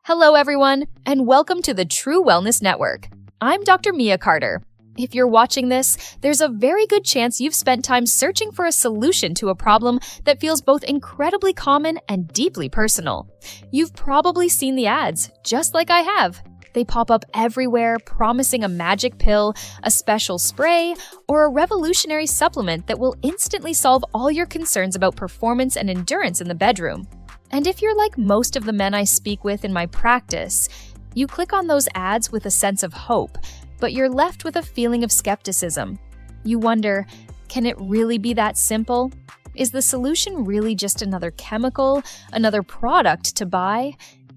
Hello, everyone, and welcome to the True Wellness Network. I'm Dr. Mia Carter. If you're watching this, there's a very good chance you've spent time searching for a solution to a problem that feels both incredibly common and deeply personal. You've probably seen the ads, just like I have. They pop up everywhere, promising a magic pill, a special spray, or a revolutionary supplement that will instantly solve all your concerns about performance and endurance in the bedroom. And if you're like most of the men I speak with in my practice, you click on those ads with a sense of hope, but you're left with a feeling of skepticism. You wonder, can it really be that simple? Is the solution really just another chemical, another product to buy?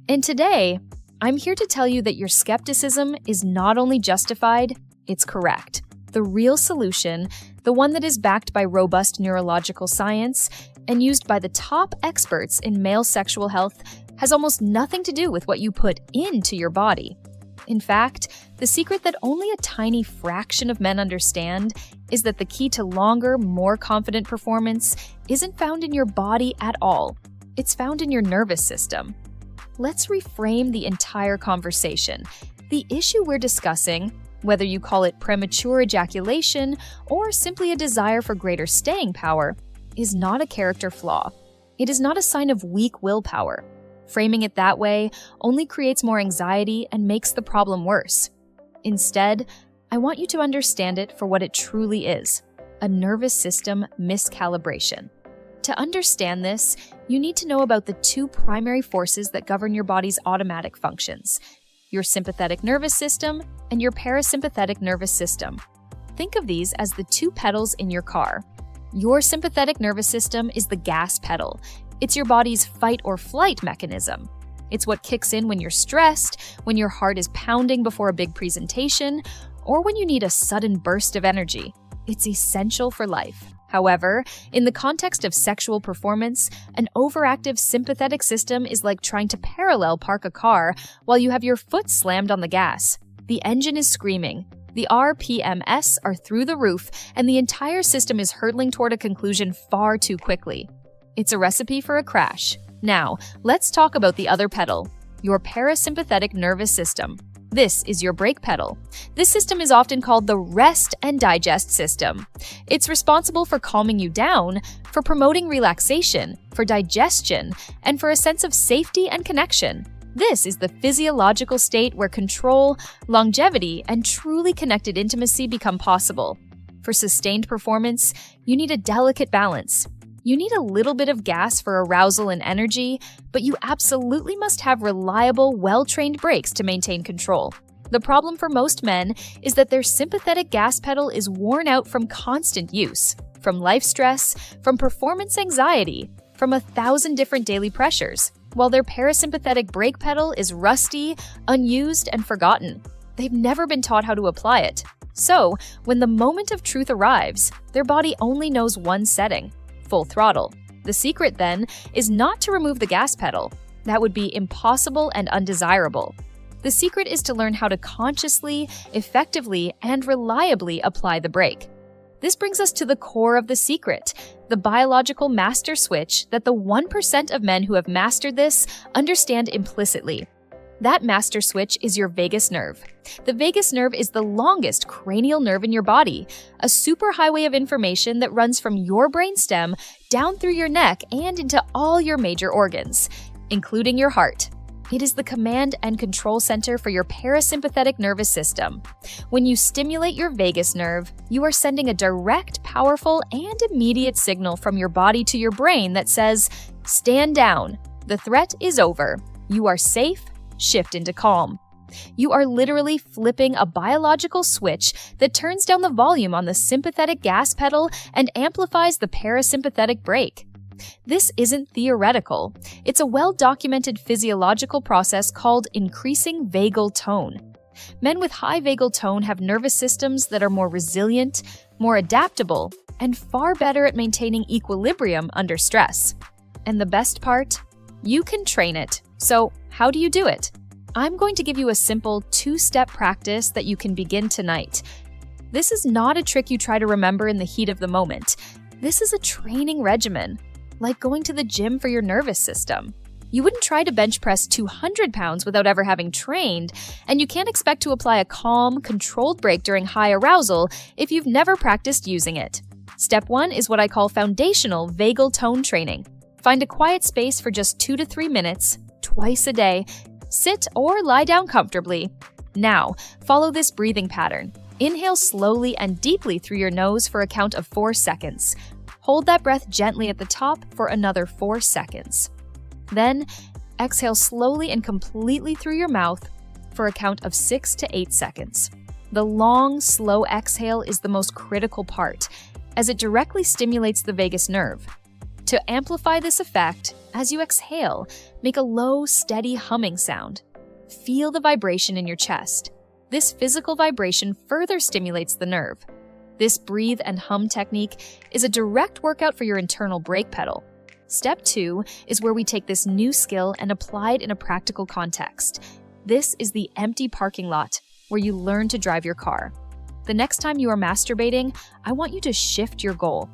And today, I'm here to tell you that your skepticism is not only justified, it's correct. The real solution, the one that is backed by robust neurological science and used by the top experts in male sexual health, has almost nothing to do with what you put into your body. In fact, the secret that only a tiny fraction of men understand is that the key to longer, more confident performance isn't found in your body at all. It's found in your nervous system. Let's reframe the entire conversation. The issue we're discussing, whether you call it premature ejaculation or simply a desire for greater staying power, is not a character flaw. It is not a sign of weak willpower. Framing it that way only creates more anxiety and makes the problem worse. Instead, I want you to understand it for what it truly is: a nervous system miscalibration. To understand this, you need to know about the two primary forces that govern your body's automatic functions: your sympathetic nervous system and your parasympathetic nervous system. Think of these as the two pedals in your car. Your sympathetic nervous system is the gas pedal. It's your body's fight or flight mechanism. It's what kicks in when you're stressed, when your heart is pounding before a big presentation, or when you need a sudden burst of energy. It's essential for life. However, in the context of sexual performance, an overactive sympathetic system is like trying to parallel park a car while you have your foot slammed on the gas. The engine is screaming. The RPMs are through the roof, and the entire system is hurtling toward a conclusion far too quickly. It's a recipe for a crash. Now, let's talk about the other pedal, your parasympathetic nervous system. This is your brake pedal. This system is often called the rest and digest system. It's responsible for calming you down, for promoting relaxation, for digestion, and for a sense of safety and connection. This is the physiological state where control, longevity, and truly connected intimacy become possible. For sustained performance, you need a delicate balance. You need a little bit of gas for arousal and energy, but you absolutely must have reliable, well-trained brakes to maintain control. The problem for most men is that their sympathetic gas pedal is worn out from constant use, from life stress, from performance anxiety, from 1,000 different daily pressures, while their parasympathetic brake pedal is rusty, unused, and forgotten. They've never been taught how to apply it. So, when the moment of truth arrives, their body only knows one setting: full throttle. The secret, then, is not to remove the gas pedal. That would be impossible and undesirable. The secret is to learn how to consciously, effectively, and reliably apply the brake. This brings us to the core of the secret, the biological master switch that the 1% of men who have mastered this understand implicitly. That master switch is your vagus nerve. The vagus nerve is the longest cranial nerve in your body, a superhighway of information that runs from your brainstem down through your neck and into all your major organs, including your heart. It is the command and control center for your parasympathetic nervous system. When you stimulate your vagus nerve, you are sending a direct, powerful, and immediate signal from your body to your brain that says, "Stand down. The threat is over. You are safe. Shift into calm." You are literally flipping a biological switch that turns down the volume on the sympathetic gas pedal and amplifies the parasympathetic brake. This isn't theoretical. It's a well-documented physiological process called increasing vagal tone. Men with high vagal tone have nervous systems that are more resilient, more adaptable, and far better at maintaining equilibrium under stress. And the best part? You can train it. So, how do you do it? I'm going to give you a simple 2-step practice that you can begin tonight. This is not a trick you try to remember in the heat of the moment. This is a training regimen, like going to the gym for your nervous system. You wouldn't try to bench press 200 pounds without ever having trained, and you can't expect to apply a calm, controlled break during high arousal if you've never practiced using it. Step 1 is what I call foundational vagal tone training. Find a quiet space for just 2 to 3 minutes, twice a day. Sit or lie down comfortably. Now, follow this breathing pattern. Inhale slowly and deeply through your nose for a count of 4 seconds. Hold that breath gently at the top for another 4 seconds. Then, exhale slowly and completely through your mouth for a count of 6 to 8 seconds. The long, slow exhale is the most critical part, as it directly stimulates the vagus nerve. To amplify this effect, as you exhale, make a low, steady humming sound. Feel the vibration in your chest. This physical vibration further stimulates the nerve. This breathe and hum technique is a direct workout for your internal brake pedal. Step 2 is where we take this new skill and apply it in a practical context. This is the empty parking lot, where you learn to drive your car. The next time you are masturbating, I want you to shift your goal.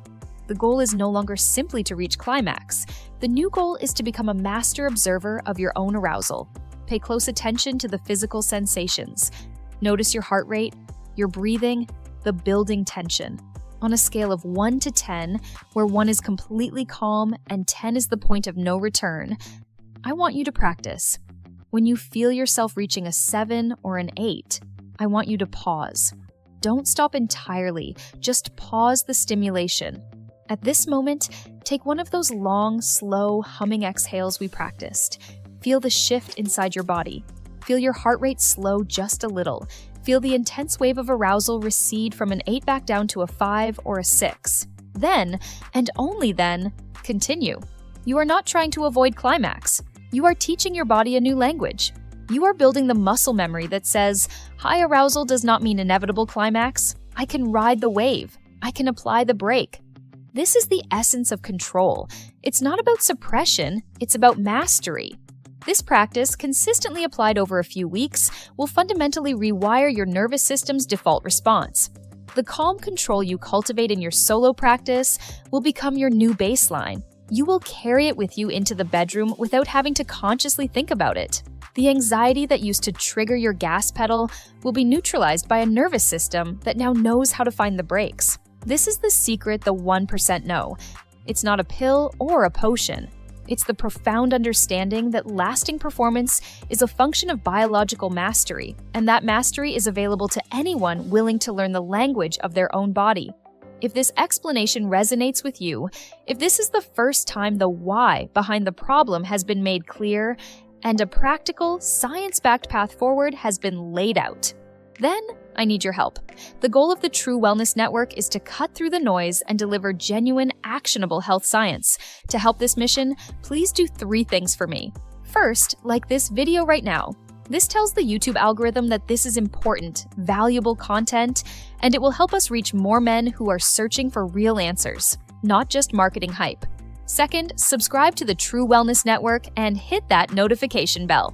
The goal is no longer simply to reach climax. The new goal is to become a master observer of your own arousal. Pay close attention to the physical sensations. Notice your heart rate, your breathing, the building tension. On a scale of 1 to 10, where 1 is completely calm and 10 is the point of no return, I want you to practice. When you feel yourself reaching a 7 or an 8, I want you to pause. Don't stop entirely, just pause the stimulation. At this moment, take one of those long, slow, humming exhales we practiced. Feel the shift inside your body. Feel your heart rate slow just a little. Feel the intense wave of arousal recede from an 8 back down to a 5 or a 6. Then, and only then, continue. You are not trying to avoid climax. You are teaching your body a new language. You are building the muscle memory that says, high arousal does not mean inevitable climax. I can ride the wave. I can apply the brake. This is the essence of control. It's not about suppression, it's about mastery. This practice, consistently applied over a few weeks, will fundamentally rewire your nervous system's default response. The calm control you cultivate in your solo practice will become your new baseline. You will carry it with you into the bedroom without having to consciously think about it. The anxiety that used to trigger your gas pedal will be neutralized by a nervous system that now knows how to find the brakes. This is the secret the 1% know. It's not a pill or a potion. It's the profound understanding that lasting performance is a function of biological mastery, and that mastery is available to anyone willing to learn the language of their own body. If this explanation resonates with you, if this is the first time the why behind the problem has been made clear, and a practical, science-backed path forward has been laid out, then I need your help. The goal of the True Wellness Network is to cut through the noise and deliver genuine, actionable health science. To help this mission, please do 3 things for me. First, like this video right now. This tells the YouTube algorithm that this is important, valuable content, and it will help us reach more men who are searching for real answers, not just marketing hype. Second, subscribe to the True Wellness Network and hit that notification bell.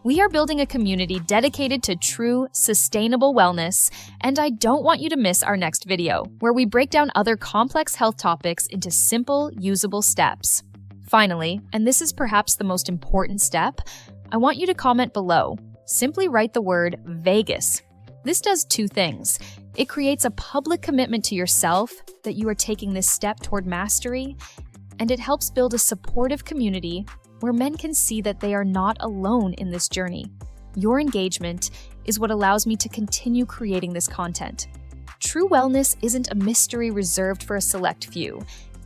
We are building a community dedicated to true, sustainable wellness, and I don't want you to miss our next video, where we break down other complex health topics into simple, usable steps. Finally, and this is perhaps the most important step, I want you to comment below. Simply write the word vagus. This does 2 things. It creates a public commitment to yourself that you are taking this step toward mastery, and it helps build a supportive community where men can see that they are not alone in this journey. Your engagement is what allows me to continue creating this content. True wellness isn't a mystery reserved for a select few.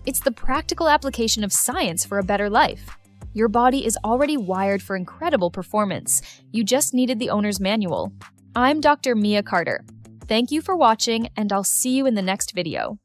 It's the practical application of science for a better life. Your body is already wired for incredible performance. You just needed the owner's manual. I'm Dr. Mia Carter. Thank you for watching, and I'll see you in the next video.